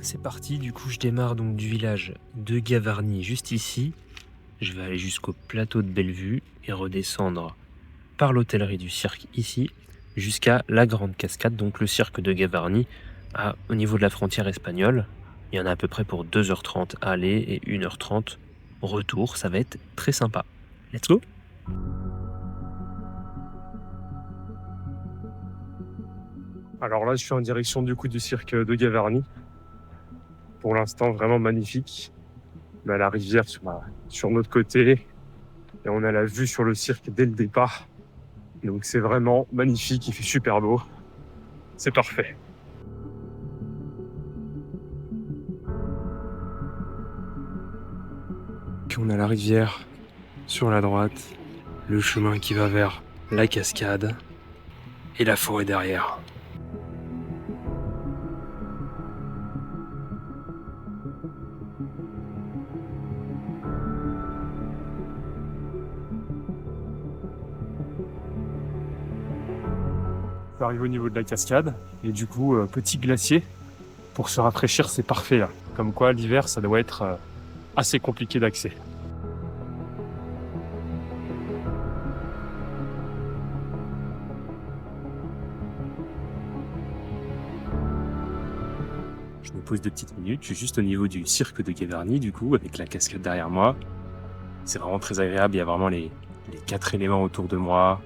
C'est parti, du coup je démarre donc du village de Gavarnie juste ici. Je vais aller jusqu'au plateau de Bellevue et redescendre par l'hôtellerie du cirque ici jusqu'à la Grande Cascade, donc le cirque de Gavarnie au niveau de la frontière espagnole. Il y en a à peu près pour 2h30 aller et 1h30 retour, ça va être très sympa. Let's go! Alors là je suis en direction du coup du cirque de Gavarnie. Pour l'instant vraiment magnifique. On a la rivière sur notre côté et on a la vue sur le cirque dès le départ. Donc c'est vraiment magnifique, il fait super beau. C'est parfait. On a la rivière sur la droite, le chemin qui va vers la cascade et la forêt derrière. On arrive au niveau de la cascade et du coup petit glacier pour se rafraîchir, c'est parfait là. Comme quoi l'hiver ça doit être assez compliqué d'accès. Je me pose 2 petites minutes, je suis juste au niveau du cirque de Gavarnie du coup avec la cascade derrière moi. C'est vraiment très agréable, il y a vraiment les 4 éléments autour de moi.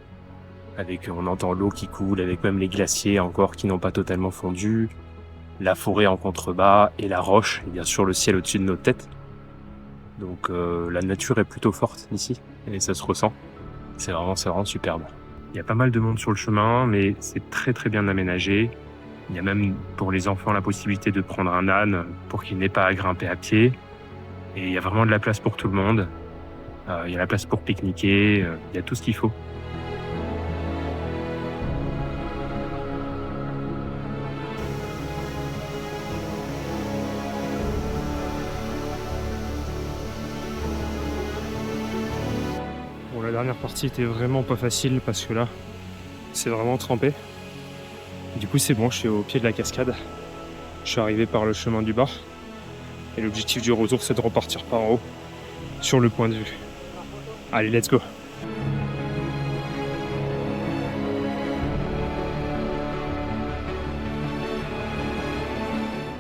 On entend l'eau qui coule, avec même les glaciers encore qui n'ont pas totalement fondu, la forêt en contrebas et la roche, et bien sûr le ciel au-dessus de nos têtes. Donc la nature est plutôt forte ici, et ça se ressent. C'est vraiment superbe. Il y a pas mal de monde sur le chemin, mais c'est très très bien aménagé. Il y a même pour les enfants la possibilité de prendre un âne pour qu'ils n'aient pas à grimper à pied. Et il y a vraiment de la place pour tout le monde. Il y a la place pour pique-niquer, il y a tout ce qu'il faut. Bon, la dernière partie était vraiment pas facile parce que là, c'est vraiment trempé. Du coup, c'est bon, je suis au pied de la cascade. Je suis arrivé par le chemin du bas. Et l'objectif du retour, c'est de repartir par en haut, sur le point de vue. Allez, let's go!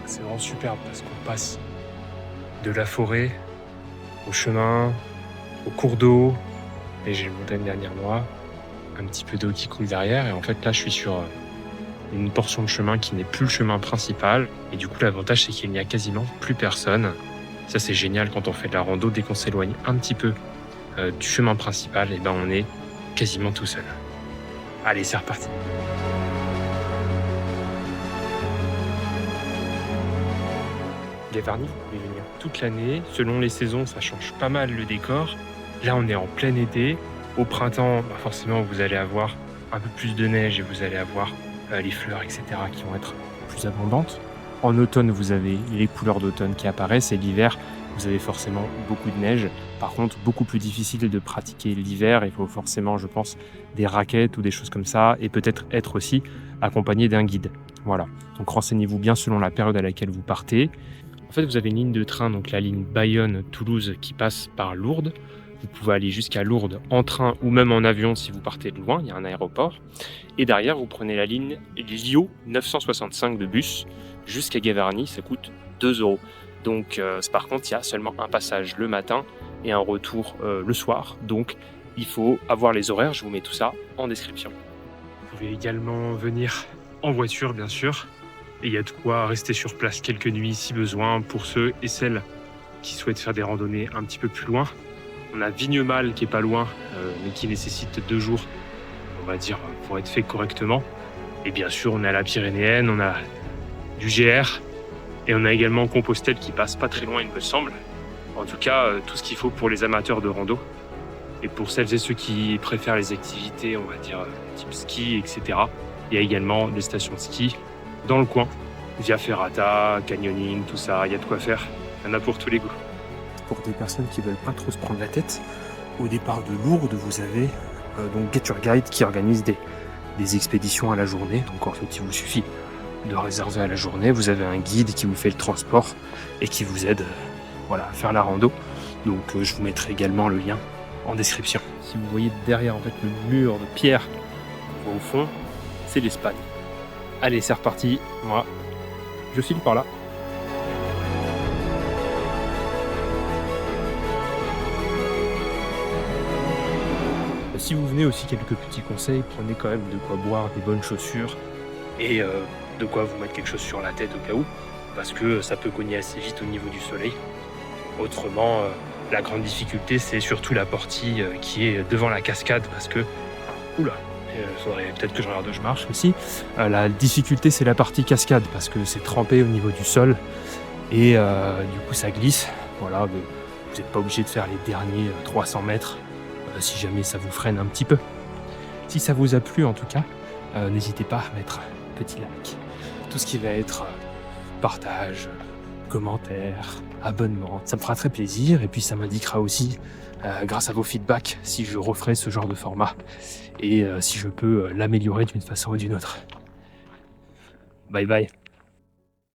C'est vraiment superbe parce qu'on passe de la forêt au chemin, au cours d'eau, et j'ai une montagne derrière moi, un petit peu d'eau qui coule derrière, et en fait là je suis sur une portion de chemin qui n'est plus le chemin principal, et du coup l'avantage c'est qu'il n'y a quasiment plus personne. Ça c'est génial quand on fait de la rando, dès qu'on s'éloigne un petit peu du chemin principal, et ben on est quasiment tout seul. Allez, c'est reparti. Gavarnie, vous pouvez venir toute l'année. Selon les saisons, ça change pas mal le décor. Là, on est en plein été. Au printemps, forcément, vous allez avoir un peu plus de neige et vous allez avoir les fleurs, etc. qui vont être plus abondantes. En automne, vous avez les couleurs d'automne qui apparaissent et l'hiver, vous avez forcément beaucoup de neige. Par contre, beaucoup plus difficile de pratiquer l'hiver. Il faut forcément, je pense, des raquettes ou des choses comme ça et peut-être être aussi accompagné d'un guide. Voilà. Donc renseignez-vous bien selon la période à laquelle vous partez. En fait, vous avez une ligne de train, donc la ligne Bayonne-Toulouse qui passe par Lourdes. Vous pouvez aller jusqu'à Lourdes en train ou même en avion si vous partez de loin, il y a un aéroport. Et derrière, vous prenez la ligne Lio 965 de bus jusqu'à Gavarnie, ça coûte 2 €. Donc par contre, il y a seulement un passage le matin et un retour le soir. Donc il faut avoir les horaires, je vous mets tout ça en description. Vous pouvez également venir en voiture, bien sûr. Et il y a de quoi rester sur place quelques nuits si besoin pour ceux et celles qui souhaitent faire des randonnées un petit peu plus loin. On a Vignemale qui est pas loin, mais qui nécessite 2 jours, on va dire, pour être fait correctement. Et bien sûr, on a la Pyrénéenne, on a du GR, et on a également Compostelle qui passe pas très loin, il me semble. En tout cas, tout ce qu'il faut pour les amateurs de rando. Et pour celles et ceux qui préfèrent les activités, on va dire, type ski, etc., il y a également des stations de ski dans le coin, via ferrata, canyoning, tout ça, il y a de quoi faire, il y en a pour tous les goûts. Pour des personnes qui veulent pas trop se prendre la tête, au départ de Lourdes, vous avez donc Get Your Guide qui organise des expéditions à la journée, donc en fait il vous suffit de réserver à la journée. Vous avez un guide qui vous fait le transport et qui vous aide voilà, à faire la rando. Donc je vous mettrai également le lien en description. Si vous voyez derrière en fait le mur de pierre au fond, c'est l'Espagne. Allez, c'est reparti. Moi, je file par là. Si vous venez aussi, quelques petits conseils, prenez quand même de quoi boire, des bonnes chaussures et de quoi vous mettre quelque chose sur la tête au cas où, parce que ça peut cogner assez vite au niveau du soleil. Autrement, la grande difficulté, c'est surtout la partie qui est devant la cascade, parce que... Oula, faudrait peut-être que je marche aussi. La difficulté, c'est la partie cascade, parce que c'est trempé au niveau du sol, et du coup ça glisse. Voilà, vous n'êtes pas obligé de faire les derniers 300 mètres, si jamais ça vous freine un petit peu. Si ça vous a plu en tout cas, n'hésitez pas à mettre un petit like. Tout ce qui va être partage, commentaires, abonnement, ça me fera très plaisir et puis ça m'indiquera aussi, grâce à vos feedbacks, si je referai ce genre de format et si je peux l'améliorer d'une façon ou d'une autre. Bye bye.